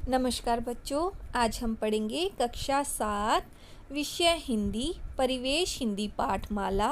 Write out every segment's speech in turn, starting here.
नमस्कार बच्चों, आज हम पढ़ेंगे कक्षा 7 विषय हिंदी परिवेश हिंदी पाठमाला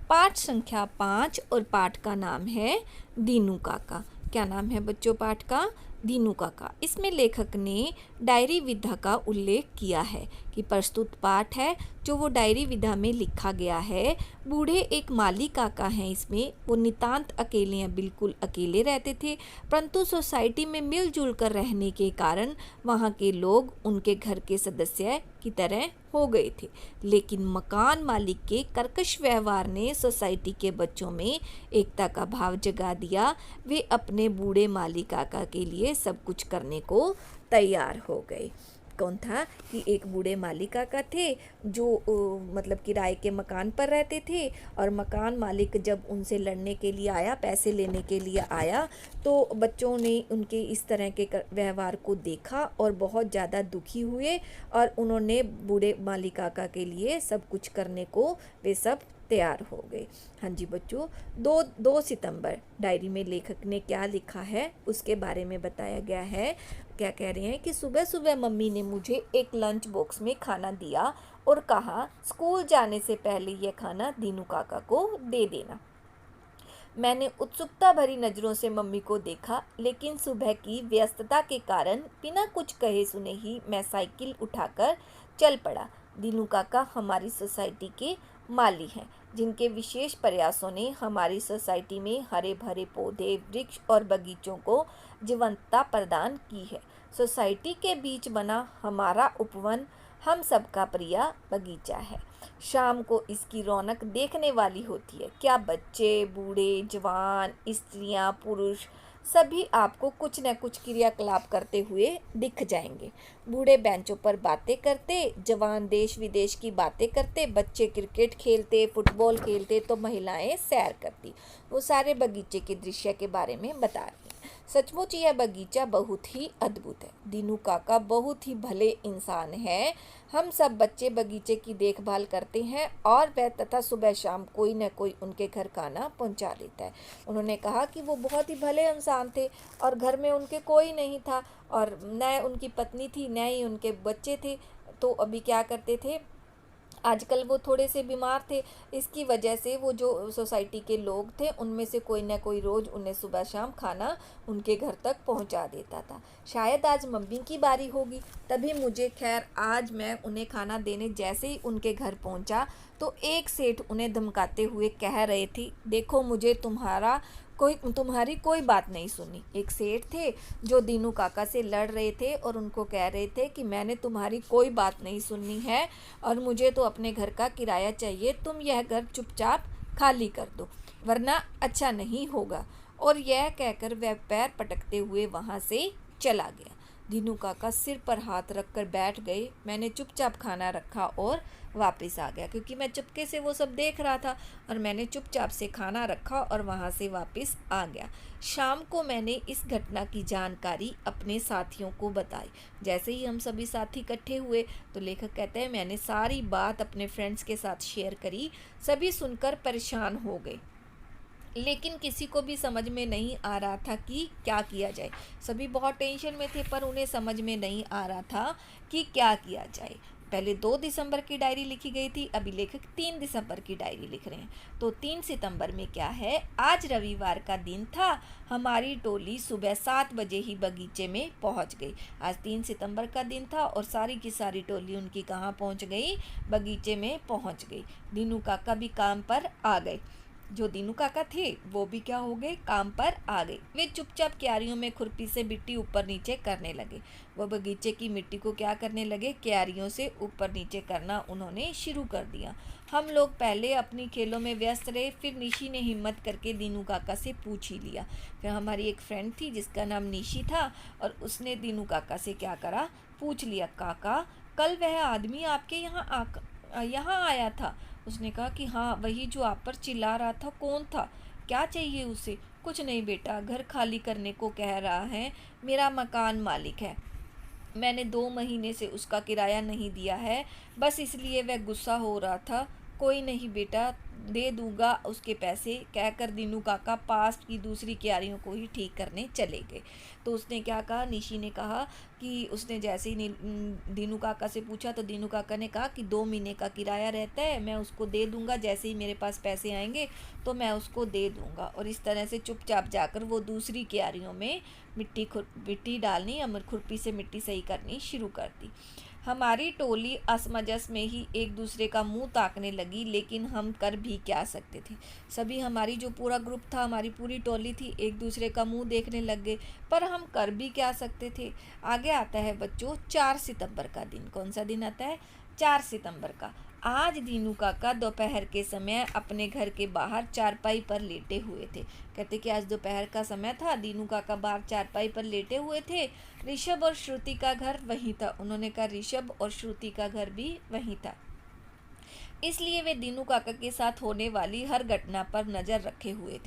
पाठ संख्या 5 और पाठ का नाम है दीनू काका। क्या नाम है बच्चों पाठ का? दीनू काका। इसमें लेखक ने डायरी विधा का उल्लेख किया है कि प्रस्तुत पाठ है जो वो डायरी विधा में लिखा गया है। बूढ़े एक माली काका हैं, इसमें वो नितांत अकेले हैं, बिल्कुल अकेले रहते थे, परंतु सोसाइटी में मिलजुल कर रहने के कारण वहाँ के लोग उनके घर के सदस्य की तरह हो गए थे। लेकिन मकान मालिक के कर्कश व्यवहार ने सोसाइटी के बच्चों में एकता का भाव जगा दिया। वे अपने बूढ़े माली काका के लिए सब कुछ करने को तैयार हो गए। कौन था कि एक बूढ़े माली काका थे जो मतलब किराए के मकान पर रहते थे, और मकान मालिक जब उनसे लड़ने के लिए आया, पैसे लेने के लिए आया, तो बच्चों ने उनके इस तरह के व्यवहार को देखा और बहुत ज़्यादा दुखी हुए, और उन्होंने बूढ़े माली काका के लिए सब कुछ करने को वे सब तैयार हो गए। हाँ जी बच्चों, 2 सितंबर डायरी में लेखक ने क्या लिखा है उसके बारे में बताया गया है। क्या कह रहे हैं कि सुबह सुबह मम्मी ने मुझे एक लंच बॉक्स में खाना दिया और कहा स्कूल जाने से पहले यह खाना दीनू काका को दे देना। मैंने उत्सुकता भरी नज़रों से मम्मी को देखा, लेकिन सुबह की व्यस्तता के कारण बिना कुछ कहे सुने ही मैं साइकिल उठाकर चल पड़ा। दीनू काका हमारी सोसाइटी के माली हैं, जिनके विशेष प्रयासों ने हमारी सोसाइटी में हरे भरे पौधे, वृक्ष और बगीचों को जीवंतता प्रदान की है। सोसाइटी के बीच बना हमारा उपवन हम सबका प्रिय बगीचा है। शाम को इसकी रौनक देखने वाली होती है। क्या बच्चे, बूढ़े, जवान, स्त्रियां, पुरुष सभी आपको कुछ न कुछ क्रियाकलाप करते हुए दिख जाएंगे। बूढ़े बेंचों पर बातें करते, जवान देश विदेश की बातें करते, बच्चे क्रिकेट खेलते, फुटबॉल खेलते, तो महिलाएं सैर करती। वो सारे बगीचे के दृश्य के बारे में बता रही हैं। सचमुच यह बगीचा बहुत ही अद्भुत है। दीनू काका बहुत ही भले इंसान हैं। हम सब बच्चे बगीचे की देखभाल करते हैं और वह तथा सुबह शाम कोई न कोई उनके घर खाना पहुंचा देता है। उन्होंने कहा कि वो बहुत ही भले इंसान थे और घर में उनके कोई नहीं था, और न उनकी पत्नी थी, न ही उनके बच्चे थे। तो अभी क्या करते थे, आजकल वो थोड़े से बीमार थे, इसकी वजह से वो जो सोसाइटी के लोग थे उनमें से कोई ना कोई रोज़ उन्हें सुबह शाम खाना उनके घर तक पहुंचा देता था। शायद आज मम्मी की बारी होगी, तभी मुझे खैर आज मैं उन्हें खाना देने जैसे ही उनके घर पहुंचा तो एक सेठ उन्हें धमकाते हुए कह रहे थे, देखो मुझे तुम्हारी कोई बात नहीं सुनी। एक सेठ थे जो दीनू काका से लड़ रहे थे और उनको कह रहे थे कि मैंने तुम्हारी कोई बात नहीं सुननी है और मुझे तो अपने घर का किराया चाहिए, तुम यह घर चुपचाप खाली कर दो वरना अच्छा नहीं होगा। और यह कहकर वह पैर पटकते हुए वहाँ से चला गया। दीनू काका सिर पर हाथ रखकर बैठ गए। मैंने चुपचाप खाना रखा और वापस आ गया, क्योंकि मैं चुपके से वो सब देख रहा था, और मैंने चुपचाप से खाना रखा और वहाँ से वापस आ गया। शाम को मैंने इस घटना की जानकारी अपने साथियों को बताई। जैसे ही हम सभी साथी इकट्ठे हुए तो लेखक कहते हैं मैंने सारी बात अपने फ्रेंड्स के साथ शेयर करी। सभी सुनकर परेशान हो गए, लेकिन किसी को भी समझ में नहीं आ रहा था कि क्या किया जाए। सभी बहुत टेंशन में थे, पर उन्हें समझ में नहीं आ रहा था कि क्या किया जाए। पहले 2 दिसंबर की डायरी लिखी गई थी, अभी लेखक 3 दिसंबर की डायरी लिख रहे हैं। तो 3 सितंबर में क्या है, आज रविवार का दिन था। हमारी टोली सुबह 7 बजे ही बगीचे में पहुंच गई। आज 3 सितंबर का दिन था और सारी की सारी टोली उनकी कहाँ पहुंच गई, बगीचे में पहुंच गई। दीनू काका भी काम पर आ गए। जो दीनू काका थे वो भी क्या हो गए, काम पर आ गए। वे चुपचाप क्यारियों में खुरपी से मिट्टी ऊपर नीचे करने लगे। वो बगीचे की मिट्टी को क्या करने लगे, क्यारियों से ऊपर नीचे करना उन्होंने शुरू कर दिया। हम लोग पहले अपनी खेलों में व्यस्त रहे, फिर निशी ने हिम्मत करके दीनू काका से पूछ ही लिया। फिर हमारी एक फ्रेंड थी जिसका नाम निशी था, और उसने दीनू काका से क्या करा, पूछ लिया, काका कल वह आदमी आपके यहाँ आया था? उसने कहा कि हाँ वही जो आप पर चिल्ला रहा था। कौन था, क्या चाहिए उसे? कुछ नहीं बेटा, घर खाली करने को कह रहा है। मेरा मकान मालिक है, मैंने 2 महीने से उसका किराया नहीं दिया है, बस इसलिए वह गुस्सा हो रहा था। कोई नहीं बेटा, दे दूंगा उसके पैसे, कहकर दीनू काका पास की दूसरी क्यारियों को ही ठीक करने चले गए। तो उसने क्या कहा, निशी ने कहा कि उसने जैसे ही दीनू काका से पूछा तो दीनू काका ने कहा कि 2 महीने का किराया रहता है, मैं उसको दे दूंगा, जैसे ही मेरे पास पैसे आएंगे तो मैं उसको दे दूंगा। और इस तरह से चुपचाप जाकर वो दूसरी क्यारियों में मिट्टी डालनी, अमर खुरपी से मिट्टी सही करनी शुरू कर दी। हमारी टोली असमंजस में ही एक दूसरे का मुंह ताकने लगी, लेकिन हम कर भी क्या सकते थे। सभी, हमारी जो पूरा ग्रुप था, हमारी पूरी टोली थी, एक दूसरे का मुंह देखने लग गए, पर हम कर भी क्या सकते थे। आगे आता है बच्चों 4 सितंबर का दिन। कौन सा दिन आता है? 4 सितंबर का। आज दीनू काका दोपहर के समय अपने घर के बाहर चारपाई पर लेटे हुए थे। कहते कि आज दोपहर का समय था, दीनू काका बाहर चारपाई पर लेटे हुए थे। ऋषभ और श्रुति का घर वहीं था। उन्होंने कहा ऋषभ और श्रुति का घर भी वहीं था, इसलिए वे दीनू काका के साथ होने वाली हर घटना पर नज़र रखे हुए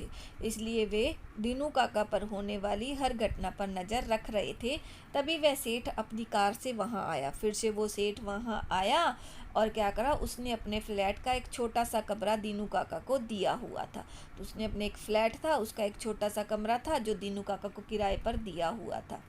थे। तभी वह सेठ अपनी कार से वहां आया। फिर से वो सेठ वहां आया और क्या करा, उसने अपने फ्लैट का एक छोटा सा कमरा दीनू काका को दिया हुआ था। तो उसने अपने एक फ्लैट था, उसका एक छोटा सा कमरा था जो दीनू काका को किराए पर दिया हुआ था।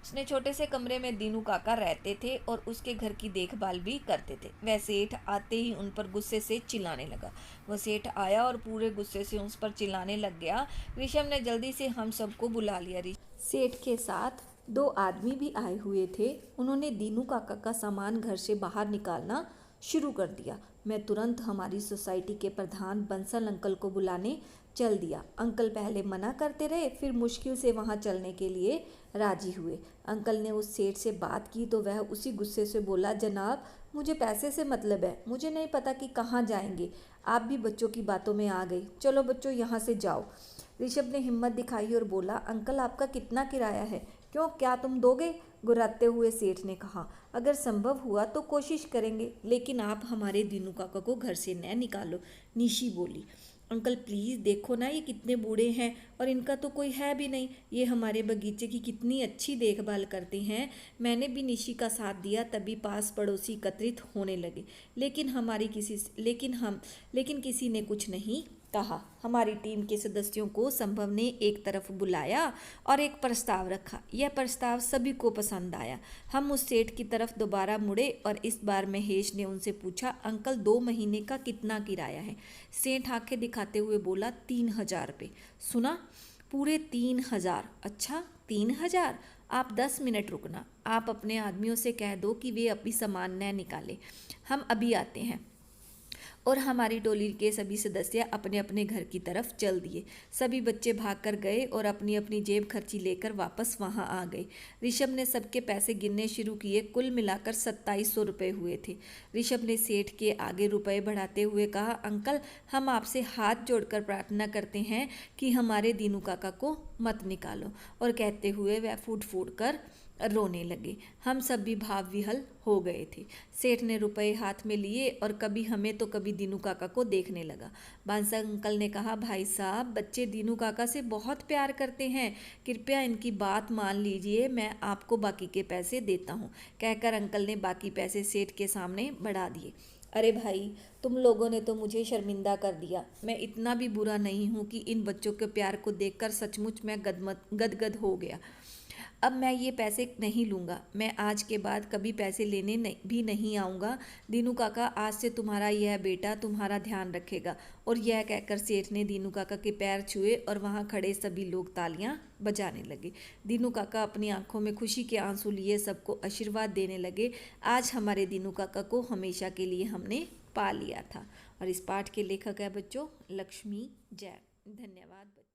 उसने छोटे से कमरे में दीनू काका रहते थे और उसके घर की देखभाल भी करते थे। वह सेठ आते ही उन पर गुस्से से चिल्लाने लगा। वह सेठ आया और पूरे गुस्से से उस पर चिल्लाने लग गया। ऋषभ ने जल्दी से हम सबको बुला लिया। सेठ के साथ 2 आदमी भी आए हुए थे। उन्होंने दीनू काका का सामान घर से बाहर निकालना शुरू कर दिया। मैं तुरंत हमारी सोसाइटी के प्रधान बंसल अंकल को बुलाने चल दिया। अंकल पहले मना करते रहे, फिर मुश्किल से वहां चलने के लिए राजी हुए। अंकल ने उस सेठ से बात की तो वह उसी गुस्से से बोला, जनाब मुझे पैसे से मतलब है, मुझे नहीं पता कि कहाँ जाएंगे। आप भी बच्चों की बातों में आ गई, चलो बच्चों यहाँ से जाओ। ऋषभ ने हिम्मत दिखाई और बोला, अंकल आपका कितना किराया है? क्यों, क्या तुम दोगे? गुर्राते हुए सेठ ने कहा, अगर संभव हुआ तो कोशिश करेंगे, लेकिन आप हमारे दीनू काका को घर से न निकालो। निशी बोली, अंकल प्लीज़ देखो ना, ये कितने बूढ़े हैं और इनका तो कोई है भी नहीं। ये हमारे बगीचे की कितनी अच्छी देखभाल करते हैं। मैंने भी निशी का साथ दिया, तभी पास पड़ोसी एकत्रित होने लगे, लेकिन किसी ने कुछ नहीं कहा। हमारी टीम के सदस्यों को संभव ने एक तरफ बुलाया और एक प्रस्ताव रखा। यह प्रस्ताव सभी को पसंद आया। हम उस सेठ की तरफ दोबारा मुड़े और इस बार महेश ने उनसे पूछा, अंकल 2 महीने का कितना किराया है? सेठ आंखें दिखाते हुए बोला, 3000 रुपये। सुना? पूरे 3000? अच्छा 3000? आप 10 मिनट रुकना, आप अपने आदमियों से कह दो कि वे अभी सामान न निकालें, हम अभी आते हैं। और हमारी टोली के सभी सदस्य अपने अपने घर की तरफ चल दिए। सभी बच्चे भागकर गए और अपनी अपनी जेब खर्ची लेकर वापस वहां आ गए। ऋषभ ने सबके पैसे गिनने शुरू किए। कुल मिलाकर 2700 रुपये हुए थे। ऋषभ ने सेठ के आगे रुपए बढ़ाते हुए कहा, अंकल हम आपसे हाथ जोड़कर प्रार्थना करते हैं कि हमारे दीनू काका को मत निकालो। और कहते हुए वह फूट फूट कर रोने लगे। हम सब भी भाव विहल हो गए थे। सेठ ने रुपए हाथ में लिए और कभी हमें तो कभी दीनू काका को देखने लगा। बांसा अंकल ने कहा, भाई साहब बच्चे दीनू काका से बहुत प्यार करते हैं, कृपया इनकी बात मान लीजिए, मैं आपको बाकी के पैसे देता हूँ। कहकर अंकल ने बाकी पैसे सेठ के सामने बढ़ा दिए। अरे भाई, तुम लोगों ने तो मुझे शर्मिंदा कर दिया। मैं इतना भी बुरा नहीं हूँ कि इन बच्चों के प्यार को देखकर सचमुच मैं गदगद हो गया। अब मैं ये पैसे नहीं लूँगा। मैं आज के बाद कभी पैसे लेने भी नहीं आऊँगा। दीनू काका, आज से तुम्हारा यह बेटा तुम्हारा ध्यान रखेगा। और यह कहकर सेठ ने दीनू काका के पैर छुए और वहाँ खड़े सभी लोग तालियां बजाने लगे। दीनू काका अपनी आंखों में खुशी के आंसू लिए सबको आशीर्वाद देने लगे। आज हमारे दीनू काका को हमेशा के लिए हमने पा लिया था। और इस पाठ के लेखक है बच्चों लक्ष्मी जैन। धन्यवाद बच्चों।